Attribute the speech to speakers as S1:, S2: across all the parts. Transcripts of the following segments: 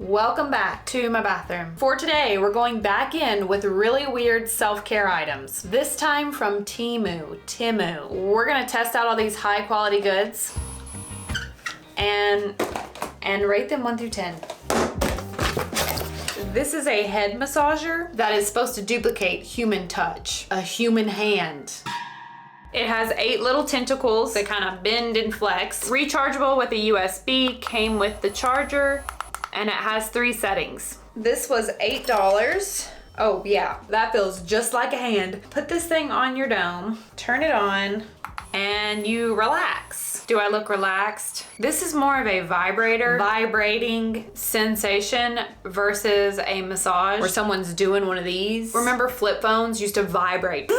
S1: Welcome back to my bathroom. For today, we're going back in with really weird self-care items. This time from temu. We're gonna test out all these high quality goods and rate them 1 through 10. This is a head massager that is supposed to duplicate human touch, a human hand. It has 8 little tentacles that kind of bend and flex. Rechargeable with a USB, came with the charger, and it has 3 settings. This was $8. Oh yeah, that feels just like a hand. Put this thing on your dome, turn it on, and you relax. Do I look relaxed? This is more of a vibrating sensation versus a massage where someone's doing one of these. Remember flip phones used to vibrate?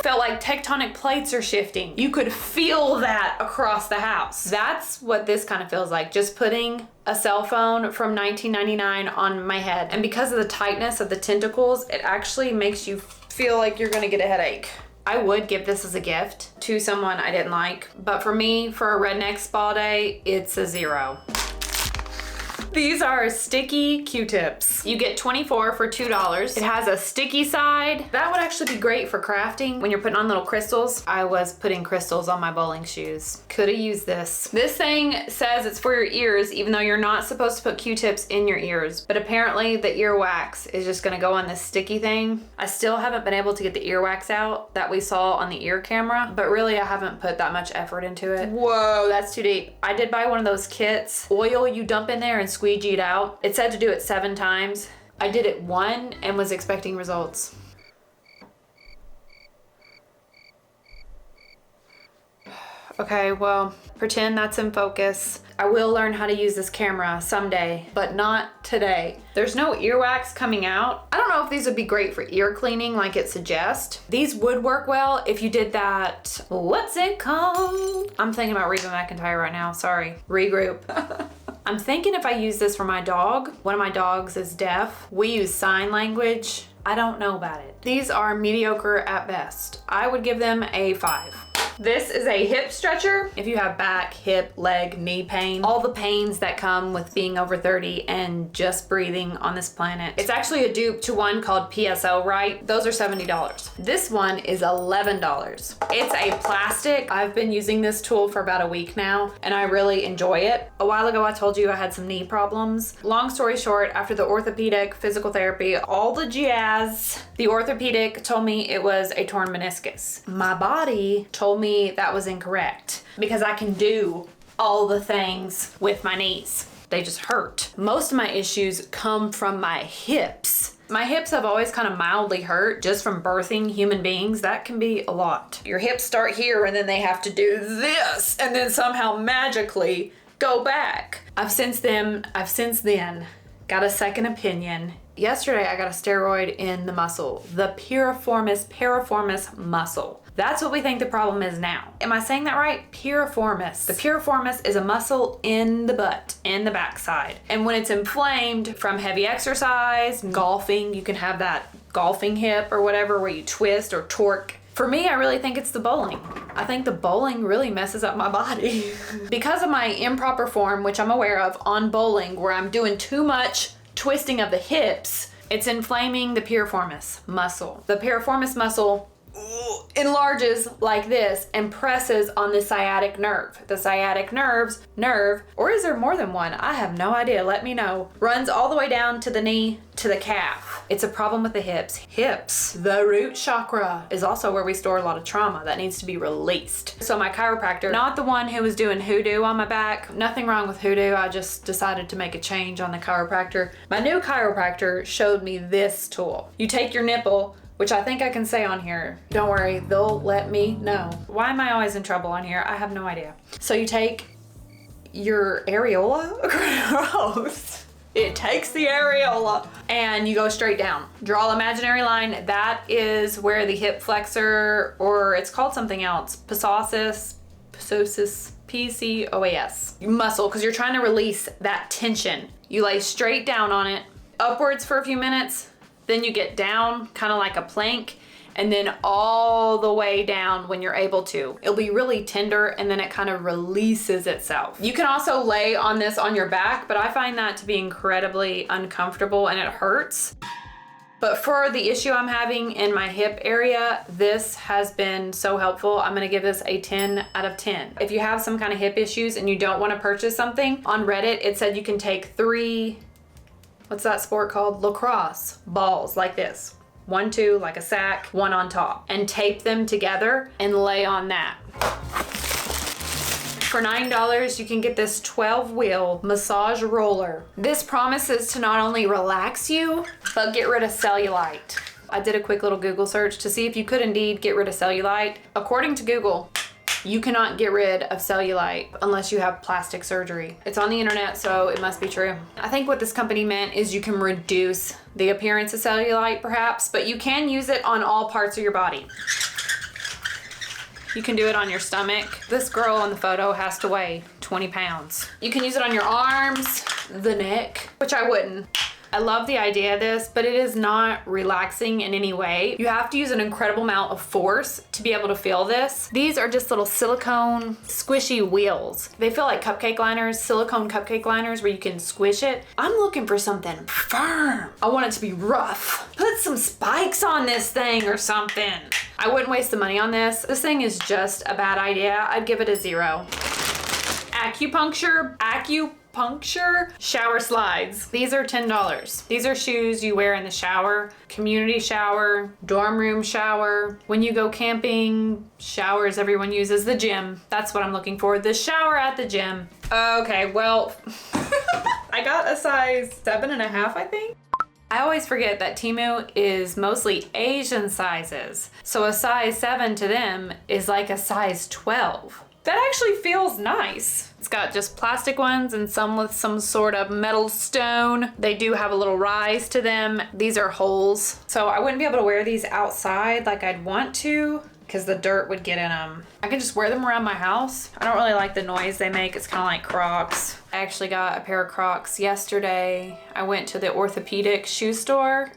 S1: Felt like tectonic plates are shifting. You could feel that across the house. That's what this kind of feels like, just putting a cell phone from 1999 on my head. And because of the tightness of the tentacles, it actually makes you feel like you're gonna get a headache. I would give this as a gift to someone I didn't like, but for me, for a redneck spa day, it's a 0. These are sticky Qtips. You get 24 for $2. It has a sticky side. That would actually be great for crafting when you're putting on little crystals. I was putting crystals on my bowling shoes. Could have used this. This thing says it's for your ears, even though you're not supposed to put Qtips in your ears. But apparently the earwax is just gonna go on this sticky thing. I still haven't been able to get the earwax out that we saw on the ear camera, but really I haven't put that much effort into it. Whoa, that's too deep. I did buy one of those kits. Oil you dump in there and squeegee it out. It said to do it 7 times. I did it 1 and was expecting results. Okay, well, pretend that's in focus. I will learn how to use this camera someday, but not today. There's no earwax coming out. I don't know if these would be great for ear cleaning like it suggests. These would work well if you did that, what's it called? I'm thinking about Reba McEntire right now, sorry. Regroup. I'm thinking if I use this for my dog, one of my dogs is deaf. We use sign language. I don't know about it. These are mediocre at best. I would give them a 5. This is a hip stretcher. If you have back, hip, leg, knee pain, all the pains that come with being over 30 and just breathing on this planet. It's actually a dupe to one called PSO, right? Those are $70. This one is $11. It's a plastic. I've been using this tool for about a week now and I really enjoy it. A while ago I told you I had some knee problems. Long story short, after the orthopedic, physical therapy, all the jazz, the orthopedic told me it was a torn meniscus. My body told me that was incorrect because I can do all the things with my knees. They just hurt. Most of my issues come from my hips. My hips have always kind of mildly hurt just from birthing human beings. That can be a lot. Your hips start here and then they have to do this and then somehow magically go back. I've since then got a second opinion. Yesterday I got a steroid in the muscle, the piriformis muscle. That's what we think the problem is now. Am I saying that right? Piriformis. The piriformis is a muscle in the butt, in the backside. And when it's inflamed from heavy exercise, golfing, you can have that golfing hip or whatever where you twist or torque. For me, I really think it's the bowling. I think the bowling really messes up my body. Because of my improper form, which I'm aware of on bowling, where I'm doing too much twisting of the hips, it's inflaming the piriformis muscle. The piriformis muscle enlarges like this and presses on the sciatic nerve. The sciatic nerve, or is there more than one? I have no idea, let me know. Runs all the way down to the knee, to the calf. It's a problem with the hips. Hips, the root chakra, is also where we store a lot of trauma that needs to be released. So my chiropractor, not the one who was doing hoodoo on my back, nothing wrong with hoodoo, I just decided to make a change on the chiropractor. My new chiropractor showed me this tool. You take your nipple, which I think I can say on here. Don't worry, they'll let me know. Why am I always in trouble on here? I have no idea. So you take your areola, gross. It takes the areola and you go straight down. Draw an imaginary line. That is where the hip flexor, or it's called something else, PCOS, PCOS, muscle, because you're trying to release that tension. You lay straight down on it, upwards for a few minutes, then you get down, kind of like a plank, and then all the way down when you're able to. It'll be really tender and then it kind of releases itself. You can also lay on this on your back, but I find that to be incredibly uncomfortable and it hurts. But for the issue I'm having in my hip area, this has been so helpful. I'm gonna give this a 10 out of 10. If you have some kind of hip issues and you don't wanna purchase something, on Reddit, it said you can take 3, what's that sport called? Lacrosse balls like this. 1, 2, like a sack, 1 on top, and tape them together and lay on that. For $9, you can get this 12-wheel massage roller. This promises to not only relax you, but get rid of cellulite. I did a quick little Google search to see if you could indeed get rid of cellulite. According to Google, you cannot get rid of cellulite unless you have plastic surgery. It's on the internet, so it must be true. I think what this company meant is you can reduce the appearance of cellulite perhaps, but you can use it on all parts of your body. You can do it on your stomach. This girl on the photo has to weigh 20 pounds. You can use it on your arms, the neck, which I wouldn't. I love the idea of this, but it is not relaxing in any way. You have to use an incredible amount of force to be able to feel this. These are just little silicone squishy wheels. They feel like cupcake liners, silicone cupcake liners where you can squish it. I'm looking for something firm. I want it to be rough. Put some spikes on this thing or something. I wouldn't waste the money on this. This thing is just a bad idea. I'd give it a 0. Acupuncture shower slides. These are $10. These are shoes you wear in the shower, community shower, dorm room shower, when you go camping, showers everyone uses, the gym. That's what I'm looking for, the shower at the gym. Okay, well, I got a size 7.5, I think. I always forget that Temu is mostly Asian sizes. So a size 7 to them is like a size 12. That actually feels nice. It's got just plastic ones and some with some sort of metal stone. They do have a little rise to them. These are holes. So I wouldn't be able to wear these outside like I'd want to because the dirt would get in them. I can just wear them around my house. I don't really like the noise they make. It's kind of like Crocs. I actually got a pair of Crocs yesterday. I went to the orthopedic shoe store.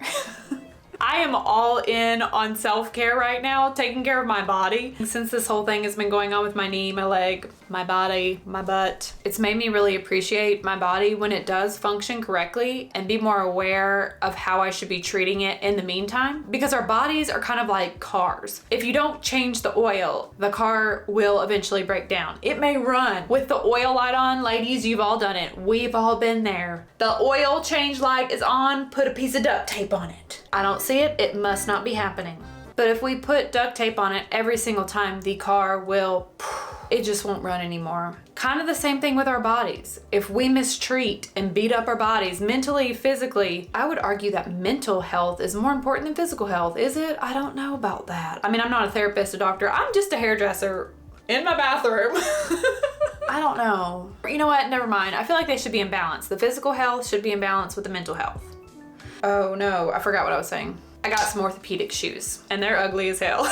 S1: I am all in on self-care right now, taking care of my body. Since this whole thing has been going on with my knee, my leg, my body, my butt, it's made me really appreciate my body when it does function correctly and be more aware of how I should be treating it in the meantime. Because our bodies are kind of like cars. If you don't change the oil, the car will eventually break down. It may run with the oil light on. Ladies, you've all done it. We've all been there. The oil change light is on, put a piece of duct tape on it. I don't see it, it must not be happening. But if we put duct tape on it every single time, the car will, it just won't run anymore. Kind of the same thing with our bodies. If we mistreat and beat up our bodies mentally, physically, I would argue that mental health is more important than physical health. Is it? I don't know about that. I mean, I'm not a therapist, a doctor. I'm just a hairdresser in my bathroom. I don't know. You know what? Never mind. I feel like they should be in balance. The physical health should be in balance with the mental health. Oh no, I forgot what I was saying. I got some orthopedic shoes and they're ugly as hell.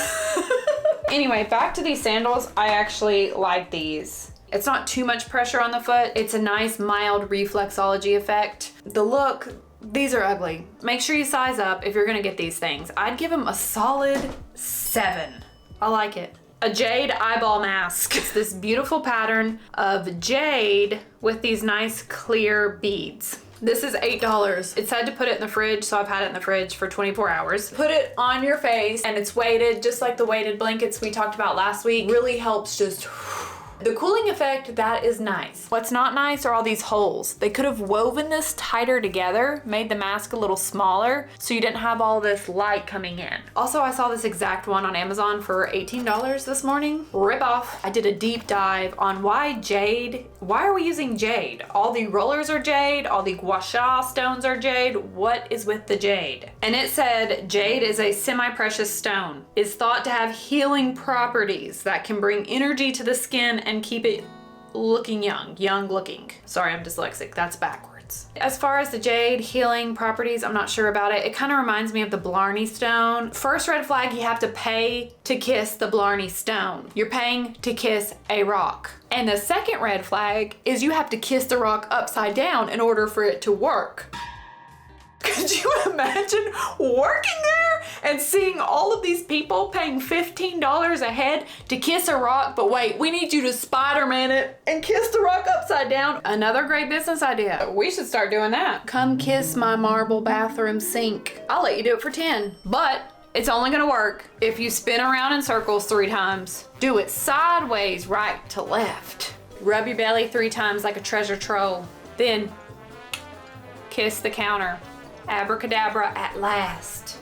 S1: Anyway, back to these sandals. I actually like these. It's not too much pressure on the foot. It's a nice mild reflexology effect. The look, these are ugly. Make sure you size up if you're gonna get these things. I'd give them a solid 7. I like it. A jade eyeball mask. It's this beautiful pattern of jade with these nice clear beads. This is $8. It said to put it in the fridge, so I've had it in the fridge for 24 hours. Put it on your face and it's weighted, just like the weighted blankets we talked about last week. Really helps just... The cooling effect, that is nice. What's not nice are all these holes. They could have woven this tighter together, made the mask a little smaller, so you didn't have all this light coming in. Also, I saw this exact one on Amazon for $18 this morning. Rip off. I did a deep dive on why jade. Why are we using jade? All the rollers are jade, all the gua sha stones are jade. What is with the jade? And it said jade is a semi-precious stone. Is thought to have healing properties that can bring energy to the skin and keep it looking young looking. Sorry, I'm dyslexic, that's backwards. As far as the jade healing properties, I'm not sure about it. It kind of reminds me of the Blarney stone. First red flag, you have to pay to kiss the Blarney stone. You're paying to kiss a rock. And the second red flag is you have to kiss the rock upside down in order for it to work. Could you imagine working there and seeing all of these people paying $15 a head to kiss a rock, but wait, we need you to Spider-Man it and kiss the rock upside down. Another great business idea. We should start doing that. Come kiss my marble bathroom sink. I'll let you do it for 10, but it's only gonna work if you spin around in circles 3 times. Do it sideways, right to left. Rub your belly 3 times like a treasure troll. Then kiss the counter. Abracadabra at last.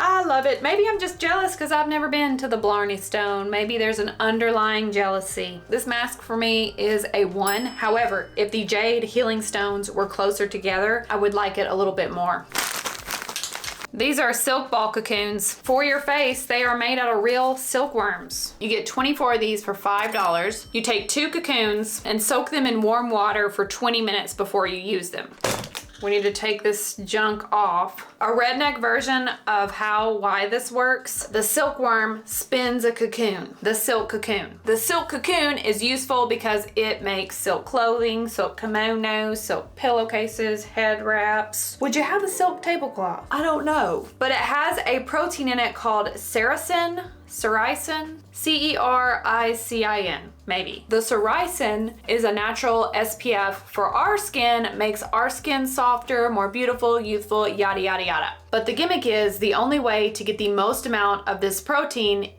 S1: I love it. Maybe I'm just jealous because I've never been to the Blarney Stone. Maybe there's an underlying jealousy. This mask for me is a 1. However, if the jade healing stones were closer together, I would like it a little bit more. These are silk ball cocoons. For your face, they are made out of real silkworms. You get 24 of these for $5. You take 2 cocoons and soak them in warm water for 20 minutes before you use them. We need to take this junk off. A redneck version of why this works. The silkworm spins a cocoon, the silk cocoon. The silk cocoon is useful because it makes silk clothing, silk kimonos, silk pillowcases, head wraps. Would you have a silk tablecloth? I don't know. But it has a protein in it called sericin, C-E-R-I-C-I-N, maybe. The sericin is a natural SPF for our skin, makes our skin softer, more beautiful, youthful, yada, yada, yada. But the gimmick is the only way to get the most amount of this protein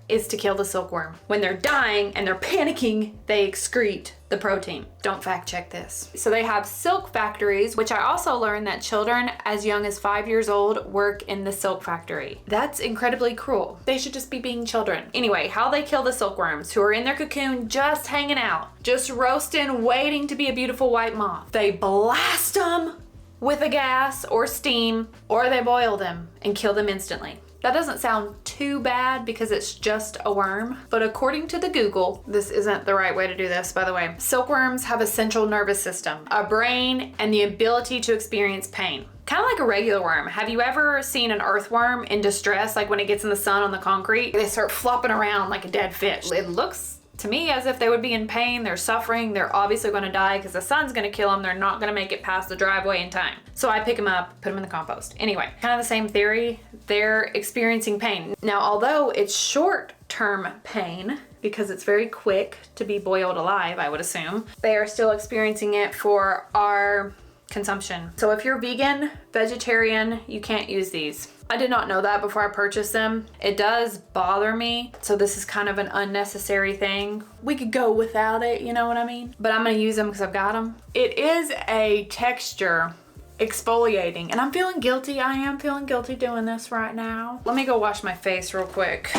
S1: is to kill the silkworm. When they're dying and they're panicking, they excrete the protein. Don't fact check this. So they have silk factories, which I also learned that children as young as 5 years old work in the silk factory. That's incredibly cruel. They should just be being children. Anyway, how they kill the silkworms who are in their cocoon just hanging out, just roasting, waiting to be a beautiful white moth. They blast them with a gas or steam, or they boil them and kill them instantly. That doesn't sound too bad because it's just a worm, but according to the Google, this isn't the right way to do this, by the way. Silkworms have a central nervous system, a brain, and the ability to experience pain. Kind of like a regular worm. Have you ever seen an earthworm in distress, like when it gets in the sun on the concrete? They start flopping around like a dead fish. It looks to me as if they would be in pain, they're suffering, they're obviously going to die because the sun's going to kill them, they're not going to make it past the driveway in time. So I pick them up, put them in the compost. Anyway, kind of the same theory, they're experiencing pain. Now, although it's short-term pain, because it's very quick to be boiled alive, I would assume, they are still experiencing it for our consumption. So if you're vegan, vegetarian, you can't use these. I did not know that before I purchased them. It does bother me, so this is kind of an unnecessary thing. We could go without it, you know what I mean? But I'm gonna use them because I've got them. It is a texture exfoliating, and I'm feeling guilty. I am feeling guilty doing this right now. Let me go wash my face real quick.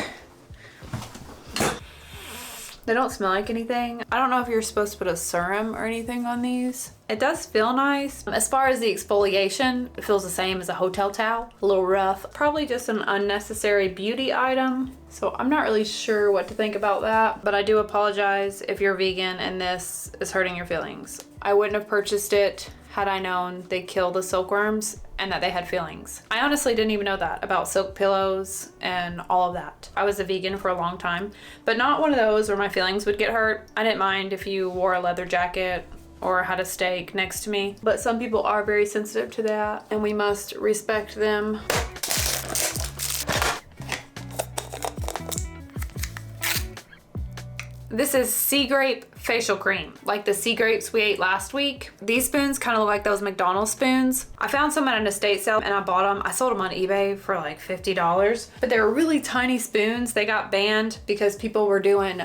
S1: They don't smell like anything. I don't know if you're supposed to put a serum or anything on these. It does feel nice. As far as the exfoliation, it feels the same as a hotel towel. A little rough. Probably just an unnecessary beauty item. So I'm not really sure what to think about that, but I do apologize if you're vegan and this is hurting your feelings. I wouldn't have purchased it had I known they kill the silkworms and that they had feelings. I honestly didn't even know that about silk pillows and all of that. I was a vegan for a long time, but not one of those where my feelings would get hurt. I didn't mind if you wore a leather jacket or had a steak next to me, but some people are very sensitive to that and we must respect them. This is sea grape facial cream, like the sea grapes we ate last week. These spoons kind of look like those McDonald's spoons. I found some at an estate sale and I bought them. I sold them on eBay for like $50, but they were really tiny spoons. They got banned because people were doing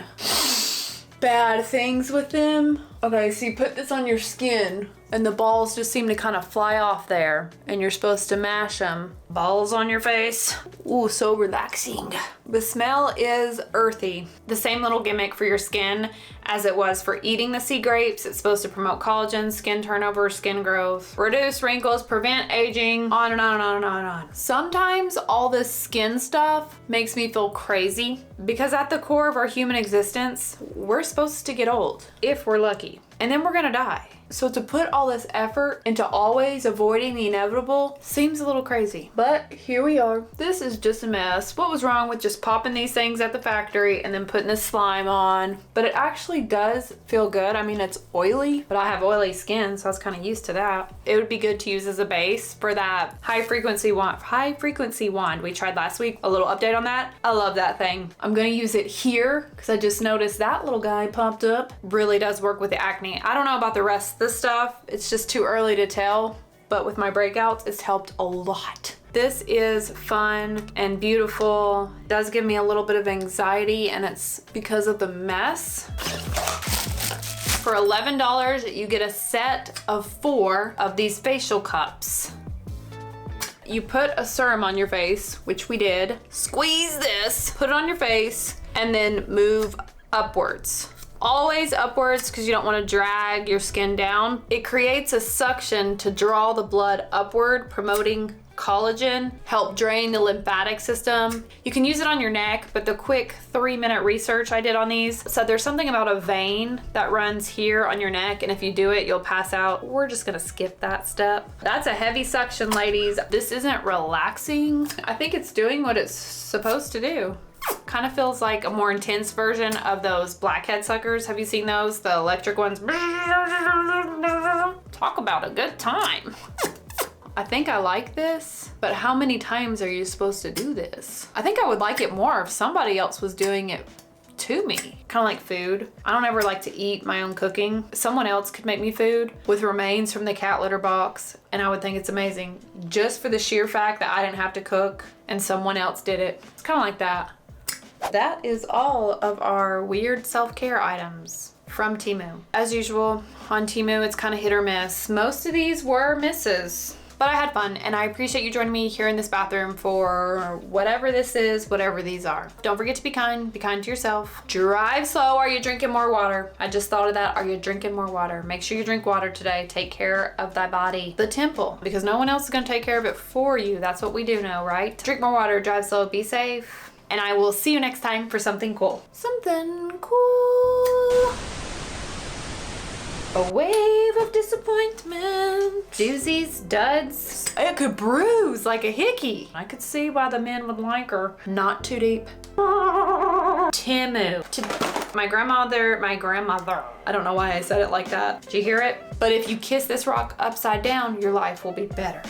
S1: bad things with them. Okay, so you put this on your skin and the balls just seem to kind of fly off there and you're supposed to mash them. Balls on your face. Ooh, so relaxing. The smell is earthy. The same little gimmick for your skin as it was for eating the sea grapes. It's supposed to promote collagen, skin turnover, skin growth, reduce wrinkles, prevent aging, on and on and on and on and on. Sometimes all this skin stuff makes me feel crazy because at the core of our human existence, we're supposed to get old if we're lucky. And then we're gonna die. So to put all this effort into always avoiding the inevitable seems a little crazy. But here we are. This is just a mess. What was wrong with just popping these things at the factory and then putting this slime on? But it actually does feel good. I mean, it's oily, but I have oily skin, so I was kind of used to that. It would be good to use as a base for that high frequency wand we tried last week. A little update on that. I love that thing. I'm gonna use it here because I just noticed that little guy popped up. Really does work with the acne. I don't know about the rest of the stuff. It's just too early to tell, but with my breakouts, it's helped a lot. This is fun and beautiful. It does give me a little bit of anxiety, and it's because of the mess. For $11, you get a set of 4 of these facial cups. You put a serum on your face, which we did. Squeeze this, put it on your face, and then move upwards. Always upwards because you don't want to drag your skin down. It creates a suction to draw the blood upward, promoting collagen, help drain the lymphatic system. You can use it on your neck, but the quick 3-minute research I did on these said there's something about a vein that runs here on your neck, and if you do it, you'll pass out. We're just gonna skip that step. That's a heavy suction, ladies. This isn't relaxing. I think it's doing what it's supposed to do. Kind of feels like a more intense version of those blackhead suckers. Have you seen those? The electric ones. Talk about a good time. I think I like this, but how many times are you supposed to do this? I think I would like it more if somebody else was doing it to me. Kind of like food. I don't ever like to eat my own cooking. Someone else could make me food with remains from the cat litter box, and I would think it's amazing just for the sheer fact that I didn't have to cook and someone else did it. It's kind of like that. That is all of our weird self-care items from Temu. As usual, on Temu, it's kind of hit or miss. Most of these were misses. But I had fun, and I appreciate you joining me here in this bathroom for whatever this is, whatever these are. Don't forget to be kind to yourself. Drive slow. Are you drinking more water? I just thought of that. Are you drinking more water? Make sure you drink water today. Take care of thy body, the temple, because no one else is gonna take care of it for you. That's what we do know, right? Drink more water, drive slow, be safe, and I will see you next time for something cool. Something cool. A wave of disappointment. Doozies, duds. It could bruise like a hickey. I could see why the men would like her. Not too deep. Temu. My grandmother. I don't know why I said it like that. Did you hear it? But if you kiss this rock upside down, your life will be better.